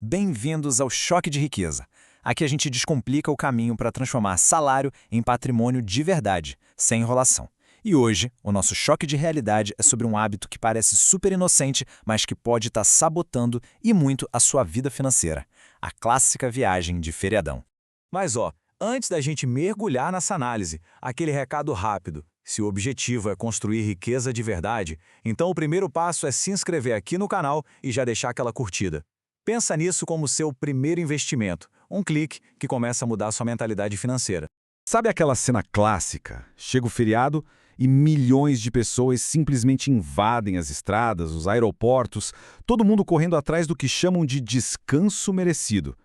Bem-vindos ao Choque de Riqueza. Aqui a gente descomplica o caminho para transformar salário em patrimônio de verdade, sem enrolação. E hoje, o nosso choque de realidade é sobre um hábito que parece super inocente, mas que pode estar sabotando e muito a sua vida financeira. A clássica viagem de feriadão. Mas antes da gente mergulhar nessa análise, aquele recado rápido. Se o objetivo é construir riqueza de verdade, então o primeiro passo é se inscrever aqui no canal e já deixar aquela curtida. Pensa nisso como seu primeiro investimento, um clique que começa a mudar sua mentalidade financeira. Sabe aquela cena clássica? Chega o feriado e milhões de pessoas simplesmente invadem as estradas, os aeroportos, todo mundo correndo atrás do que chamam de descanso merecido.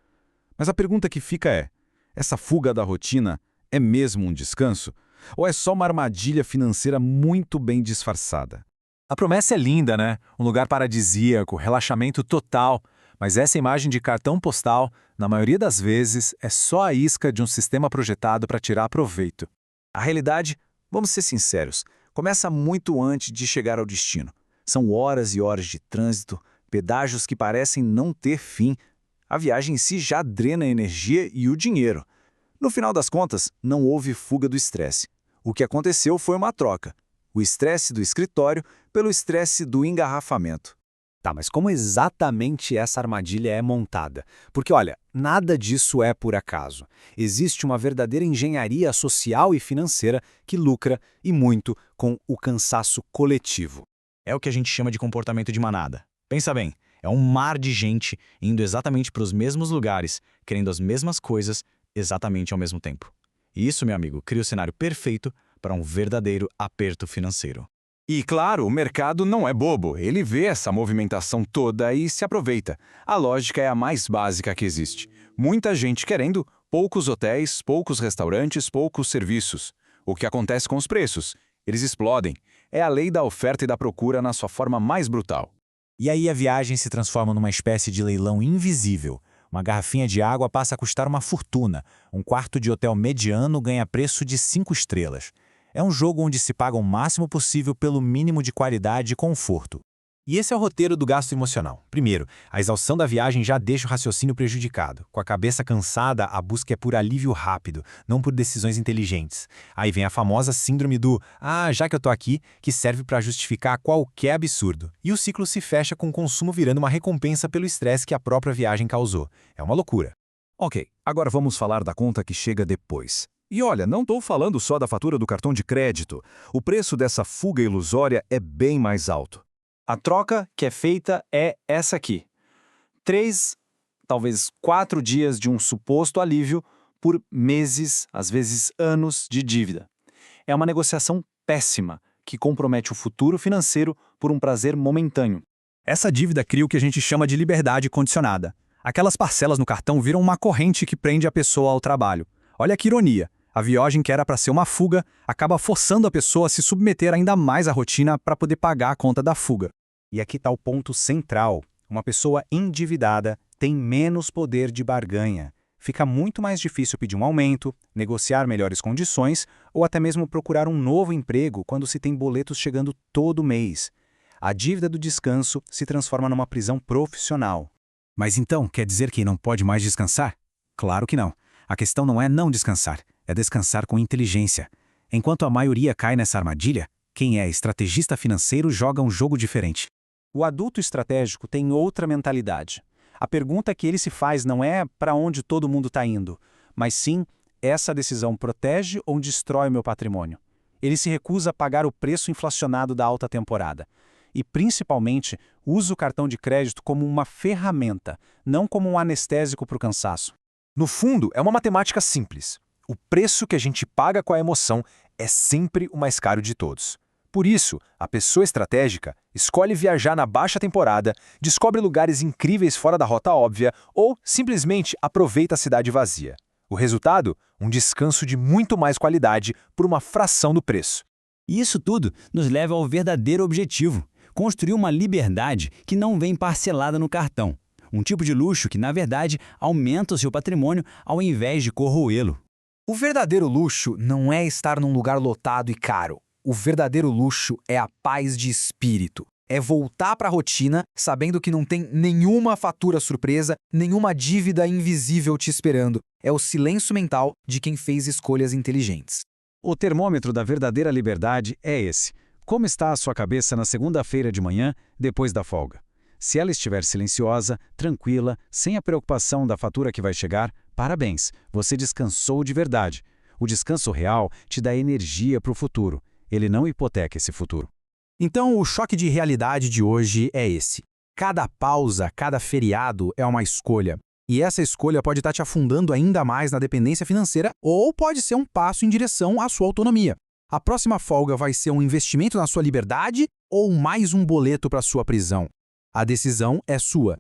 Mas a pergunta que fica é: essa fuga da rotina é mesmo um descanso? Ou é só uma armadilha financeira muito bem disfarçada? A promessa é linda, né? Um lugar paradisíaco, relaxamento total. Mas essa imagem de cartão postal, na maioria das vezes, é só a isca de um sistema projetado para tirar proveito. A realidade, vamos ser sinceros, começa muito antes de chegar ao destino. São horas e horas de trânsito, pedágios que parecem não ter fim. A viagem em si já drena a energia e o dinheiro. No final das contas, não houve fuga do estresse. O que aconteceu foi uma troca. O estresse do escritório pelo estresse do engarrafamento. Tá, mas como exatamente essa armadilha é montada? Porque, olha, nada disso é por acaso. Existe uma verdadeira engenharia social e financeira que lucra, e muito, com o cansaço coletivo. É o que a gente chama de comportamento de manada. Pensa bem, é um mar de gente indo exatamente para os mesmos lugares, querendo as mesmas coisas exatamente ao mesmo tempo. E isso, meu amigo, cria o cenário perfeito para um verdadeiro aperto financeiro. E, claro, o mercado não é bobo, ele vê essa movimentação toda e se aproveita. A lógica é a mais básica que existe. Muita gente querendo, poucos hotéis, poucos restaurantes, poucos serviços. O que acontece com os preços? Eles explodem. É a lei da oferta e da procura na sua forma mais brutal. E aí a viagem se transforma numa espécie de leilão invisível. Uma garrafinha de água passa a custar uma fortuna. Um quarto de hotel mediano ganha preço de 5 estrelas. É um jogo onde se paga o máximo possível pelo mínimo de qualidade e conforto. E esse é o roteiro do gasto emocional. Primeiro, a exaustão da viagem já deixa o raciocínio prejudicado. Com a cabeça cansada, a busca é por alívio rápido, não por decisões inteligentes. Aí vem a famosa síndrome do já que eu tô aqui, que serve para justificar qualquer absurdo. E o ciclo se fecha com o consumo virando uma recompensa pelo estresse que a própria viagem causou. É uma loucura. Ok, agora vamos falar da conta que chega depois. E olha, não estou falando só da fatura do cartão de crédito. O preço dessa fuga ilusória é bem mais alto. A troca que é feita é essa aqui. 3, talvez 4 dias de um suposto alívio por meses, às vezes anos, de dívida. É uma negociação péssima que compromete o futuro financeiro por um prazer momentâneo. Essa dívida cria o que a gente chama de liberdade condicionada. Aquelas parcelas no cartão viram uma corrente que prende a pessoa ao trabalho. Olha que ironia. A viagem que era para ser uma fuga acaba forçando a pessoa a se submeter ainda mais à rotina para poder pagar a conta da fuga. E aqui está o ponto central. Uma pessoa endividada tem menos poder de barganha. Fica muito mais difícil pedir um aumento, negociar melhores condições ou até mesmo procurar um novo emprego quando se tem boletos chegando todo mês. A dívida do descanso se transforma numa prisão profissional. Mas então, quer dizer que não pode mais descansar? Claro que não. A questão não é não descansar, é descansar com inteligência. Enquanto a maioria cai nessa armadilha, quem é estrategista financeiro joga um jogo diferente. O adulto estratégico tem outra mentalidade. A pergunta que ele se faz não é para onde todo mundo está indo, mas sim, essa decisão protege ou destrói o meu patrimônio? Ele se recusa a pagar o preço inflacionado da alta temporada. E, principalmente, usa o cartão de crédito como uma ferramenta, não como um anestésico para o cansaço. No fundo, é uma matemática simples. O preço que a gente paga com a emoção é sempre o mais caro de todos. Por isso, a pessoa estratégica escolhe viajar na baixa temporada, descobre lugares incríveis fora da rota óbvia ou simplesmente aproveita a cidade vazia. O resultado? Um descanso de muito mais qualidade por uma fração do preço. E isso tudo nos leva ao verdadeiro objetivo: construir uma liberdade que não vem parcelada no cartão. Um tipo de luxo que, na verdade, aumenta o seu patrimônio ao invés de corroê-lo. O verdadeiro luxo não é estar num lugar lotado e caro. O verdadeiro luxo é a paz de espírito. É voltar para a rotina sabendo que não tem nenhuma fatura surpresa, nenhuma dívida invisível te esperando. É o silêncio mental de quem fez escolhas inteligentes. O termômetro da verdadeira liberdade é esse. Como está a sua cabeça na segunda-feira de manhã, depois da folga? Se ela estiver silenciosa, tranquila, sem a preocupação da fatura que vai chegar, parabéns, você descansou de verdade. O descanso real te dá energia para o futuro. Ele não hipoteca esse futuro. Então, o choque de realidade de hoje é esse. Cada pausa, cada feriado é uma escolha. E essa escolha pode estar te afundando ainda mais na dependência financeira ou pode ser um passo em direção à sua autonomia. A próxima folga vai ser um investimento na sua liberdade ou mais um boleto para sua prisão? A decisão é sua.